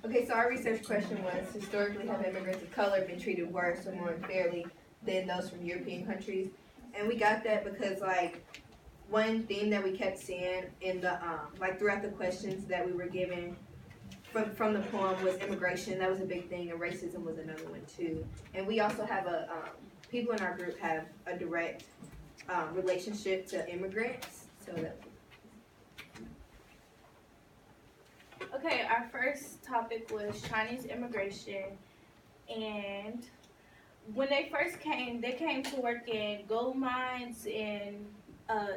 Okay, so our research question was, historically have immigrants of color been treated worse or more unfairly than those from European countries? And we got that because like one theme that we kept seeing in the like throughout the questions that we were given from the poem was immigration. That was a big thing, and racism was another one too. And we also have a people in our group have a direct relationship to immigrants. So that Okay, our first topic was Chinese immigration, and when they first came, they came to work in gold mines and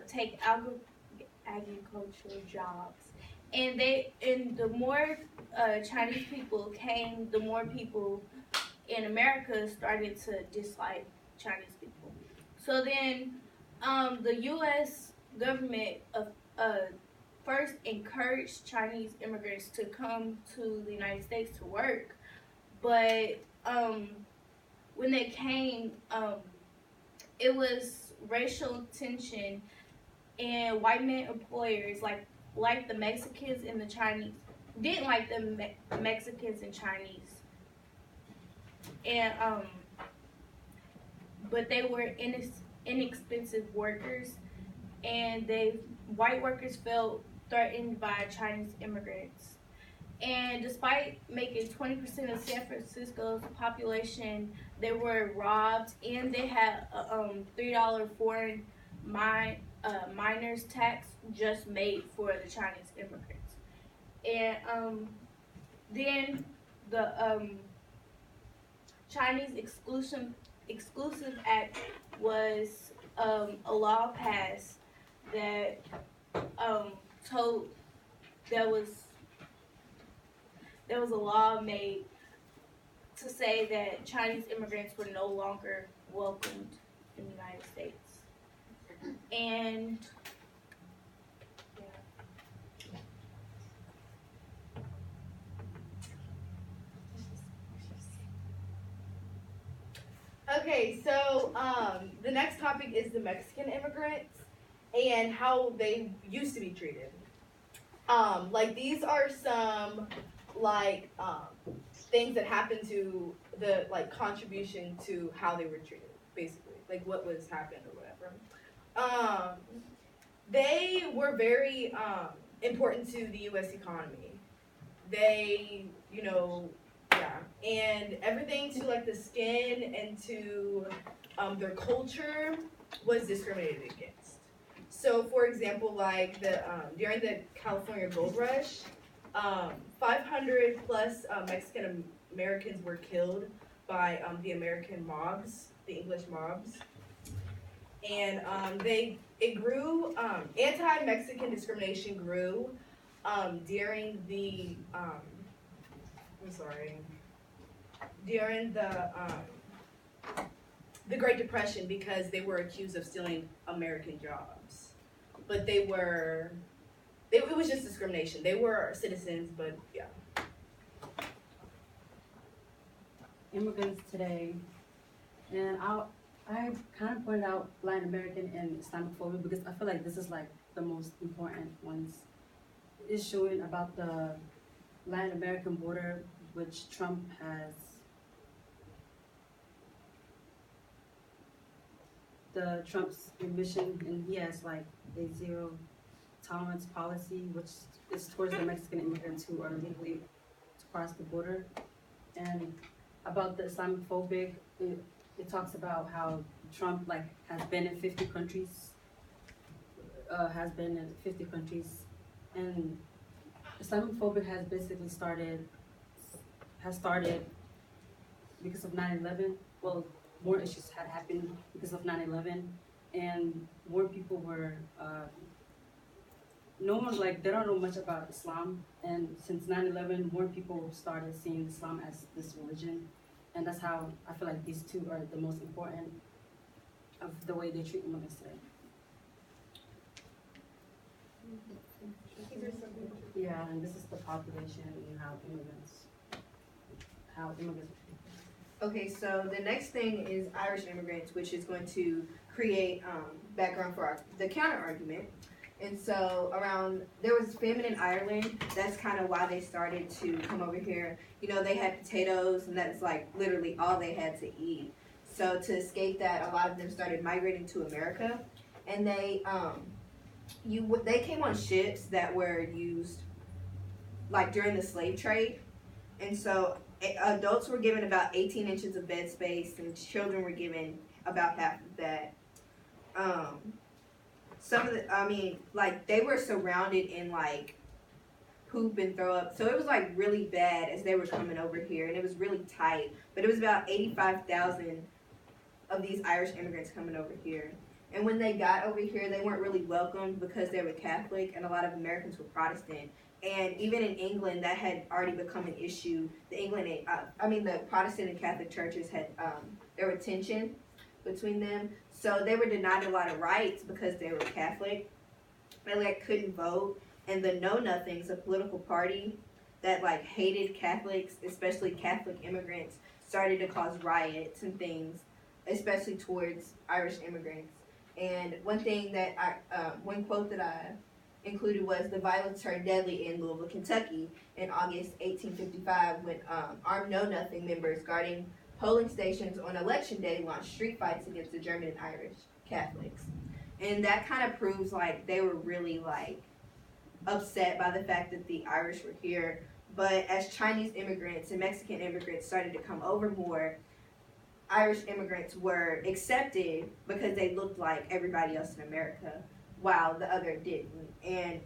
take agricultural jobs. And the more Chinese people came, the more people in America started to dislike Chinese people. So then, the U.S. government uh, first encouraged Chinese immigrants to come to the United States to work, but when they came, it was racial tension, and white men employers like the Mexicans and the Chinese didn't like the Mexicans and Chinese, and but they were inexpensive workers, and they white workers felt threatened by Chinese immigrants. And despite making 20% of San Francisco's population, they were robbed, and they had a $3 foreign miners tax just made for the Chinese immigrants. And then the Chinese Exclusive Act was a law passed that told there was there was a law made to say that Chinese immigrants were no longer welcomed in the United States. And okay, so the next topic is the Mexican immigrants and how they used to be treated. Like these are some like things that happened to the like contribution to how they were treated, basically, like what was happened or whatever. They were very important to the U.S. economy. They, yeah, and everything to like the skin and to their culture was discriminated against. So, for example, like the during the California Gold Rush, 500 plus Mexican Americans were killed by the American mobs, the English mobs, and it grew. Anti-Mexican discrimination grew during the I'm sorry, during the Great Depression because they were accused of stealing American jobs, but it was just discrimination. They were citizens, but yeah. Immigrants today, and I kind of pointed out Latin American and Islamophobia because I feel like this is like the most important ones. It's showing about the Latin American border, which Trump has Trump's ambition, and he has like a zero tolerance policy, which is towards the Mexican immigrants who are legally to cross the border. And about the Islamophobic, it talks about how Trump like has been in 50 countries, and Islamophobic has basically started because of 9/11. Well, more issues had happened because of 9/11, and more people were. No one like they don't know much about Islam, and since 9/11, more people started seeing Islam as this religion, and that's how I feel like these two are the most important of the way they treat immigrants today. Yeah, and this is the population and how immigrants are treated. Okay, so the next thing is Irish immigrants, which is going to create background for the counter argument. And so there was famine in Ireland. That's kind of why they started to come over here. You know, they had potatoes, and that's like literally all they had to eat. So to escape that, a lot of them started migrating to America, and they came on ships that were used like during the slave trade, and so adults were given about 18 inches of bed space, and children were given about half of that. Like they were surrounded in like poop and throw up. So it was like really bad as they were coming over here, and it was really tight. But it was about 85,000 of these Irish immigrants coming over here. And when they got over here, they weren't really welcomed because they were Catholic, and a lot of Americans were Protestant. And even in England, that had already become an issue. The Protestant and Catholic churches had there were tension between them, so they were denied a lot of rights because they were Catholic. They like couldn't vote, and the Know Nothings, a political party that like hated Catholics, especially Catholic immigrants, started to cause riots and things, especially towards Irish immigrants. And one quote that I included was, "The violence turned deadly in Louisville, Kentucky in August 1855 when armed Know Nothing members guarding polling stations on election day launched street fights against the German and Irish Catholics." And that kind of proves like they were really like upset by the fact that the Irish were here. But as Chinese immigrants and Mexican immigrants started to come over more, Irish immigrants were accepted because they looked like everybody else in America, while the other didn't. And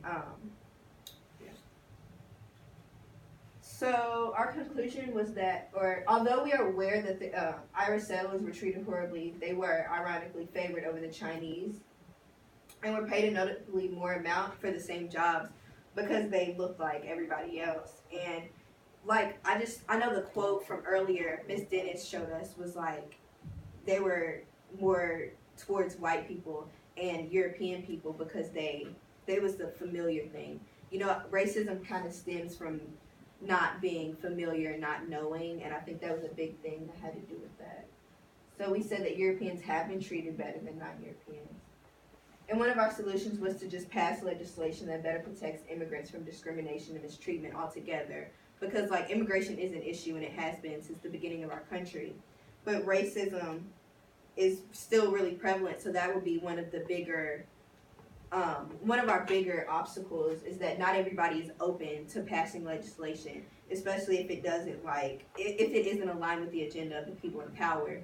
so our conclusion was that, although we are aware that the Irish settlers were treated horribly, they were ironically favored over the Chinese, and were paid a notably more amount for the same jobs because they looked like everybody else. And like I know the quote from earlier Miss Dennis showed us was like they were more towards white people and European people because they was the familiar thing. You know, racism kind of stems from not being familiar, not knowing, and I think that was a big thing that had to do with that. So we said that Europeans have been treated better than non-Europeans. And one of our solutions was to just pass legislation that better protects immigrants from discrimination and mistreatment altogether. Because like immigration is an issue, and it has been since the beginning of our country. But racism is still really prevalent, so that would be one of our bigger obstacles, is that not everybody is open to passing legislation, especially if it isn't aligned with the agenda of the people in power.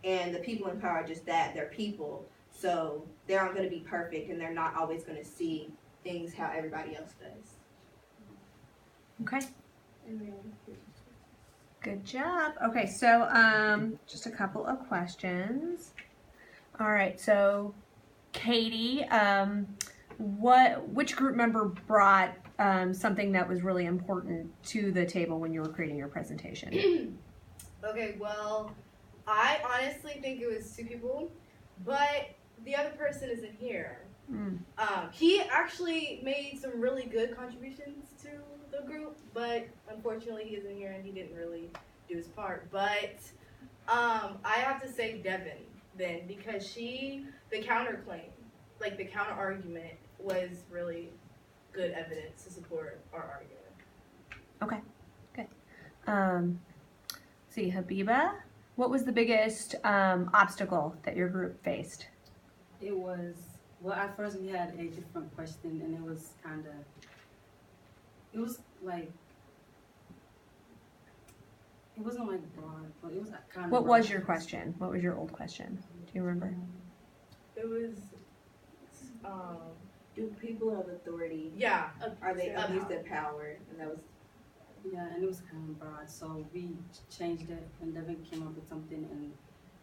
And the people in power are just that, they're people. So they aren't going to be perfect, and they're not always going to see things how everybody else does. Okay. Good job. Okay, so just a couple of questions. All right, so Katie, which group member brought something that was really important to the table when you were creating your presentation? Okay, well, I honestly think it was 2 people, but the other person isn't here. He actually made some really good contributions to the group, but unfortunately he isn't here and he didn't really do his part. But I have to say Devin then, because the counterclaim, like the counter argument, was really good evidence to support our argument. Okay, good. See, Habiba, what was the biggest obstacle that your group faced? It was, well, at first we had a different question, and it was like, it wasn't like broad, but it was kind of. What was your question? What was your old question? Do you remember? It was, Do people of authority, yeah. are they abuse their power? And that was, Yeah, and it was kind of broad, so we changed it, and Devin came up with something, and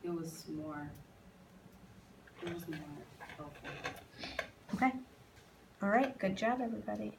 it was more helpful. Okay. All right. Good job, everybody.